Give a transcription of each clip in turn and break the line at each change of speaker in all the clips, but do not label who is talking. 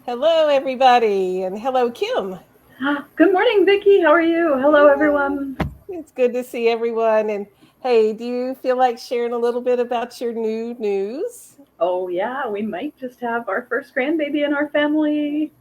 Hello, everybody, and hello, Kim.
Good morning, Vicki. How are you? Hello,
Yeah,
everyone.
it's good to see everyone. And hey, do you feel like sharing a little bit about your new news?
Oh, yeah, we might just have our first grandbaby in our family.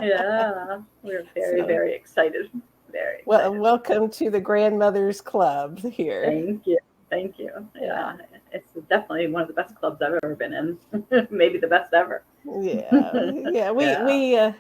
Yeah, we're very,
So,
very excited. Very
well,
excited.
welcome to the Grandmothers Club here.
Thank you. Thank you.
Yeah,
Yeah, it's definitely one of the best clubs I've ever been in. Maybe the best ever.
yeah. We
Yeah.
we uh,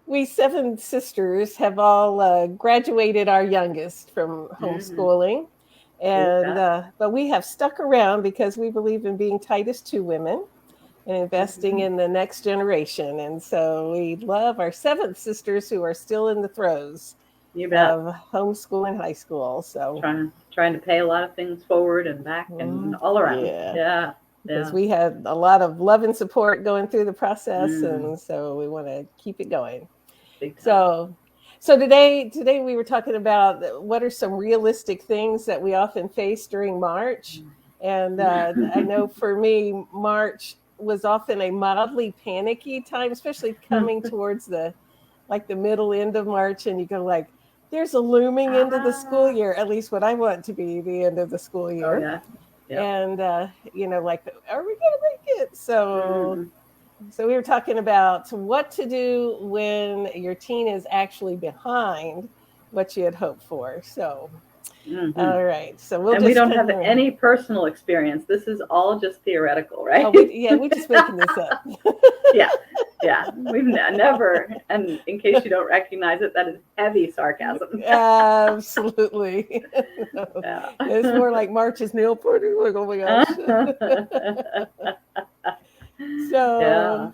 we seven sisters have all graduated our youngest from
Hmm.
homeschooling,
You
and
bet.
but we have stuck around because we believe in being tight as two women and investing
Hmm.
in the next generation. And so we love our seventh sisters who are still in the throes
You bet.
of homeschool and high school. So,
Trying to pay a lot of things forward and back and all around.
yeah,
Yeah.
because
Yeah.
we had a lot of love and support going through the process.
Mm,
And so we want to keep it going.
big time.
So, so today we were talking about what are some realistic things that we often face during March. And I know for me, March was often a mildly panicky time, especially coming towards the middle end of March, and you go like, "There's a looming into the school
Ah.
year." At least what I want to be the end of the school
Oh
year,
yeah. Yep.
and like, are we gonna make it? So
Mm-hmm.
so we were talking about what to do when your teen is actually behind what you had hoped for. So,
Mm-hmm.
all right. So we'll
And we
just
don't
spin
have
the room.
any personal experience. This is all just theoretical,
Oh,
right?
we're just making this up.
Yeah. Yeah. We've never, and in case you don't recognize it, that is heavy sarcasm.
Absolutely. No,
Yeah.
it's more like March's nail party. Like, oh my gosh.
Yeah.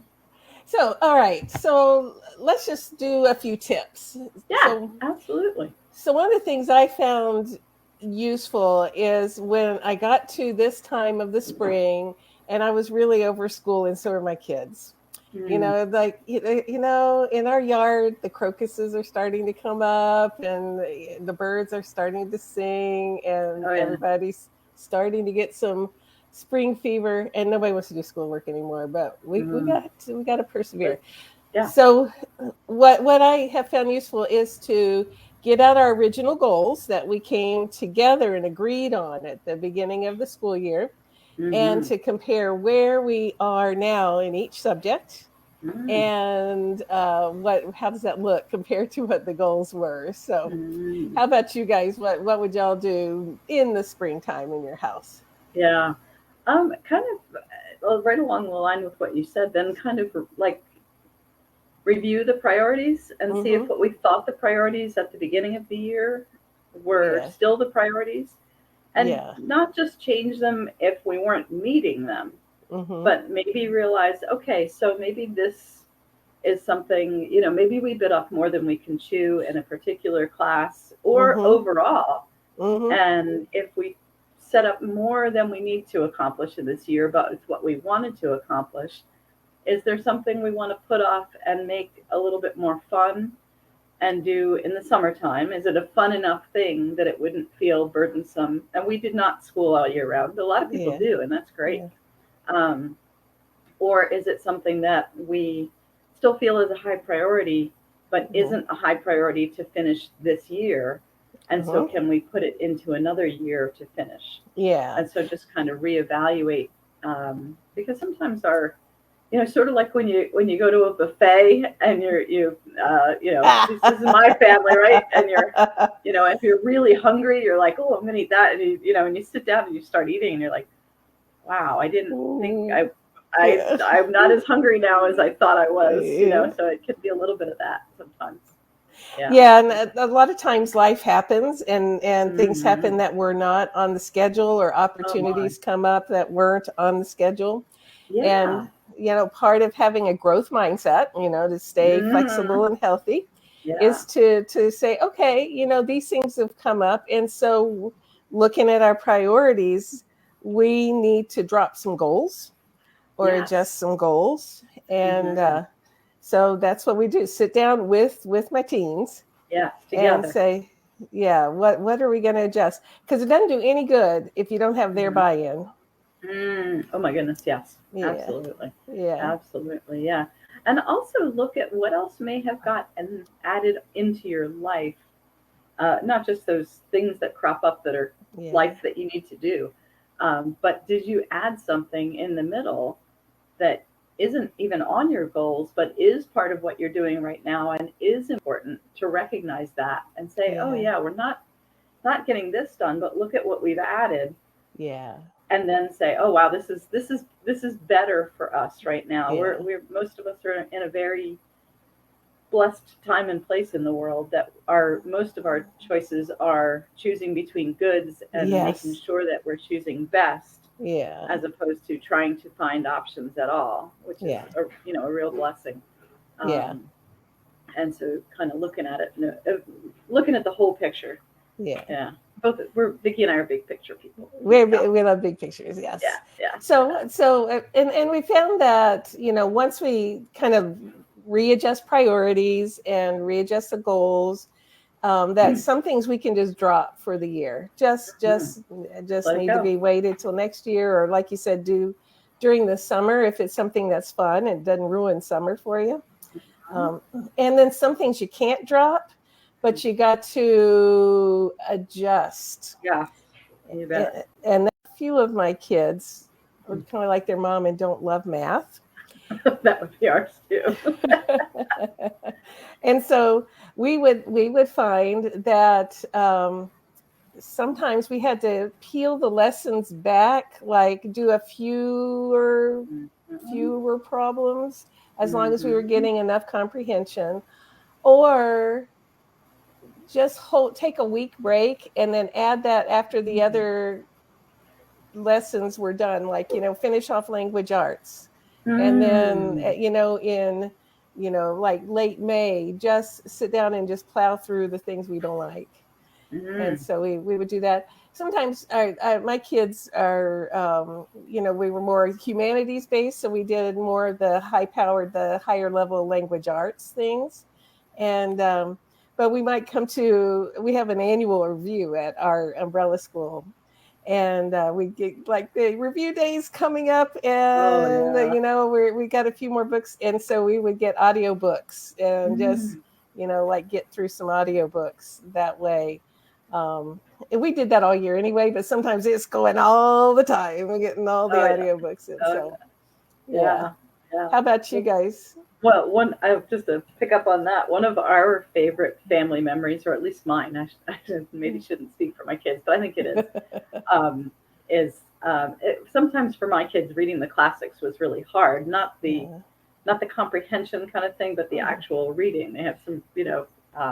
so, all right. So let's just do a few tips.
Yeah.
So,
Absolutely.
one of the things I found useful is when I got to this time of the spring and I was really over school, and so are my kids.
Mm.
Like in our yard, the crocuses are starting to come up, and the birds are starting to sing, and
Oh yeah.
everybody's starting to get some spring fever, and nobody wants to do schoolwork anymore. But
Mm.
we got to persevere.
But yeah.
So what I have found useful is to get out our original goals that we came together and agreed on at the beginning of the school year, and
Mm-hmm.
to compare where we are now in each subject,
Mm.
and what how does that look compared to what the goals were. So
Mm.
how about you guys? What would y'all do in the springtime in your house?
Yeah. Kind of right along the line with what you said, then kind of like review the priorities and see if
Mm-hmm.
what we thought the priorities at the beginning of the year were
Yeah.
still the priorities, and
Yeah.
not just change them if we weren't meeting them,
Mm-hmm.
but maybe realize, okay, so maybe this is something, maybe we bit off more than we can chew in a particular class or
Mm-hmm.
overall.
Mm-hmm.
And if we set up more than we need to accomplish in this year, but it's what we wanted to accomplish, is there something we want to put off and make a little bit more fun and do in the summertime? Is it a fun enough thing that it wouldn't feel burdensome? And we did not school all year round. A lot of people
Yeah.
do, and that's great.
Yeah.
Um, or is it something that we still feel is a high priority, but
Mm-hmm.
isn't a high priority to finish this year? And so,
Uh-huh.
can we put it into another year to finish?
Yeah.
And so, just kind of reevaluate, because sometimes sort of like when you go to a buffet and this is my family, right? And if you're really hungry, you're like, oh, I'm gonna eat that, and and you sit down and you start eating, and you're like, wow, I didn't think
Mm,
I
yeah.
I'm not as hungry now as I thought I was,
Yeah.
so it could be a little bit of that sometimes. Yeah.
Yeah, and a lot of times life happens, and things
Hmm.
happen that were not on the schedule, or
Oh my.
opportunities come up that weren't on the schedule.
Yeah.
And part of having a growth mindset, to stay
Hmm.
flexible and healthy,
Yeah.
is to say, okay, these things have come up, and so looking at our priorities, we need to drop some goals or
Yes.
adjust some goals. And
Hmm.
so that's what we do: sit down with my teens
Yes.
and
Together.
say, yeah, what are we going to adjust? Because it doesn't do any good if you don't have their
Hmm.
buy-in.
Oh my goodness. Yes.
Yeah.
Absolutely.
Yeah.
Absolutely. Yeah. And also look at what else may have gotten added into your life, not just those things that crop up that are
Yeah.
life that you need to do, but did you add something in the middle that isn't even on your goals, but is part of what you're doing right now and is important to recognize that and say, oh
Yeah.
yeah, we're not getting this done, but look at what we've added,
Yeah.
and then say, oh wow, this is better for us right now.
Yeah.
We're most of us are in a very blessed time and place in the world that our most of our choices are choosing between goods and making
Yes.
sure that we're choosing best
Yeah.
as opposed to trying to find options at all, which is
Yeah.
a real blessing.
Yeah.
Um, and so, kind of looking at it, looking at the whole picture.
Yeah.
Yeah, both Vicki and I are big picture people. So
We love big pictures,
yeah,
yes.
yeah,
And we found that, once we kind of readjust priorities and readjust the goals, that some things we can just drop for the year.
Mhm.
Just
Let it
need to
go.
be waited till next year, or like you said, do during the summer if it's something that's fun and doesn't ruin summer for you.
Mhm.
Um, and then some things you can't drop, but you got to adjust.
Yeah, you bet.
And a few of my kids are kind of like their mom and don't love math.
That would be ours too.
And so we would find that sometimes we had to peel the lessons back, like do a
Mhm.
fewer problems as long as we were
Mhm.
getting enough comprehension, or just take a week break and then add that after the
Mhm.
other lessons were done, like, finish off language arts. And then,
Mm.
in, like late May, just sit down and just plow through the things we don't like. And
Mm.
so we would do that. Sometimes my kids are, we were more humanities based. So we did more of the the higher level language arts things. And, but we have an annual review at our umbrella school, and we get like the review days coming up,
Oh
and
yeah.
we got a few more books, and so we would get audiobooks and just
Mm.
like get through some audiobooks that way. And we did that all year anyway, but sometimes it's going all the time. We're getting all the
Oh yeah.
audiobooks in.
Oh
So yeah.
yeah. Yeah.
How about you
Well,
guys?
well, one I just to pick up on that. One of our favorite family memories, or at least mine. I maybe shouldn't speak for my kids, but I think it um, is sometimes for my kids reading the classics was really hard.
Yeah.
Not the comprehension kind of thing, but the
Mhm.
actual reading. They have some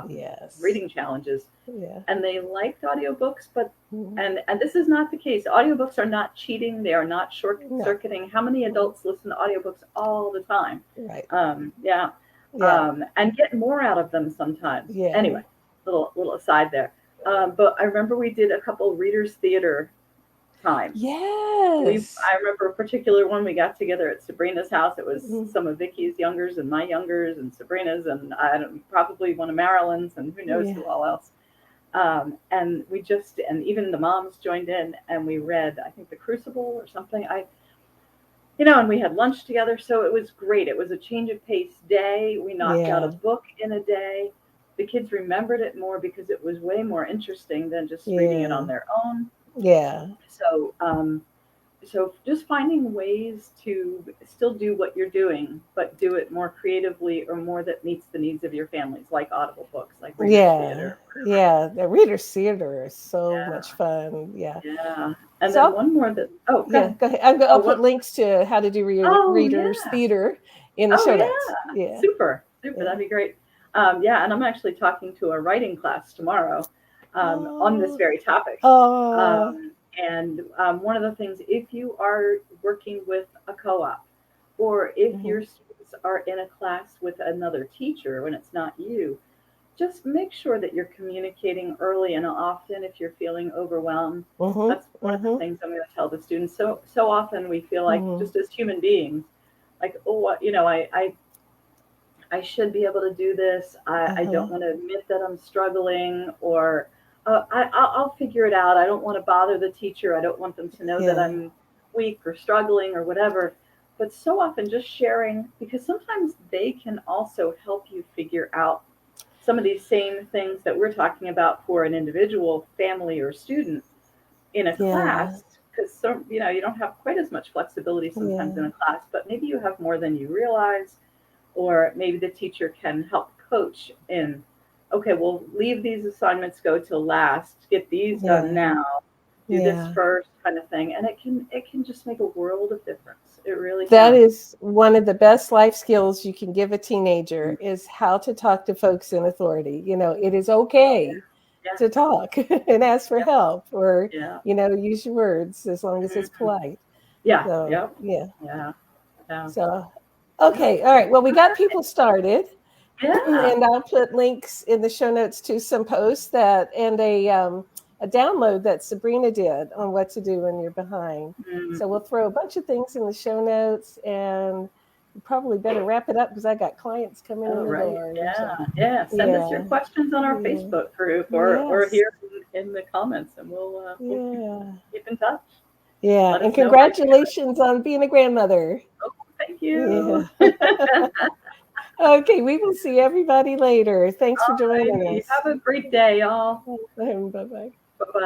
Yes.
reading challenges,
Yeah.
and they liked audiobooks, but
Mhm.
and this is not the case. Audiobooks are not cheating. They are not short
No.
circuiting. How many
Mhm.
adults listen to audiobooks all the time?
Right.
Yeah,
Yeah.
and get more out of them sometimes.
Yeah.
Anyway, little aside there. But I remember we did a couple readers theater times.
Yes.
I remember a particular one we got together at Sabrina's house. It was
Mhm.
some of Vicky's youngers and my youngers and Sabrina's and I don't, probably one of Marilyn's and who knows
Yeah.
who all else. And we just and even the moms joined in and we read I think The Crucible or something. And we had lunch together, so it was great. It was a change of pace day. We knocked out a
Yeah.
book in a day. The kids remembered it more because it was way more interesting than just reading it on
Yeah.
their own.
Yeah.
So, just finding ways to still do what you're doing, but do it more creatively or more that meets the needs of your families, like Audible books, like Reader's
Yeah.
Theater.
Yeah. The Reader's Theater is so much
Yeah,
fun. Yeah.
yeah. And
So
then one more that. Oh, go
yeah,
ahead.
go ahead.
Oh,
I'll
one.
put links to how to do
Oh,
Reader's
yeah.
Theater in the
Oh,
show notes.
yeah.
Yeah.
Super, super.
Yeah.
That'd be great. Yeah, and I'm actually talking to a writing class tomorrow on this
Oh.
very topic.
Oh.
And one of the things, if you are working with a co-op, or if
Mm-hmm.
your students are in a class with another teacher when it's not you, just make sure that you're communicating early and often if you're feeling overwhelmed.
Mm-hmm.
That's one of the
Mm-hmm.
things I'm going to tell the students. So often we feel like
Mm-hmm.
just as human beings, like I should be able to do this. I
Uh-huh.
don't want to admit that I'm struggling, or I'll figure it out. I don't want to bother the teacher. I don't want them to know that
Yeah.
I'm weak or struggling or whatever. but so often just sharing, because sometimes they can also help you figure out some of these same things that we're talking about for an individual family or student in a
Yeah.
class, because some, you don't have quite as much flexibility sometimes in
Yeah.
a class, but maybe you have more than you realize, or maybe the teacher can help coach in, okay, we'll leave these assignments go till last, get these done
Yeah.
now, do this
Yeah.
first, kind of thing, and it can just make a world of difference. It really
That
can.
is one of the best life skills you can give a teenager is how to talk to folks in authority. It is
Oh
okay
yeah,
to talk and ask for
yeah,
help or,
yeah,
use your words as long as it's
mhm,
polite.
yeah,
So,
yeah,
yeah.
yeah, yeah,
So,
yeah.
okay. All right. Well, we got people started
Yeah.
and I'll put links in the show notes to some posts and a download that Sabrina did on what to do when you're behind.
Mm.
So we'll throw a bunch of things in the show notes, and you probably better wrap it up because I got clients coming
Oh,
in the
right.
door. So
Yeah. Yeah. Send us your
yeah,
questions on our
yeah,
Facebook group or
yes,
here in the comments, and we'll
yeah,
keep in touch.
yeah.
Let
And
us know how you do it.
congratulations on being a grandmother.
Oh, thank
Yeah.
you.
Okay, we will see everybody later. Thanks for joining
Alrighty.
us.
Have a great day, y'all.
Bye bye.
Bye bye.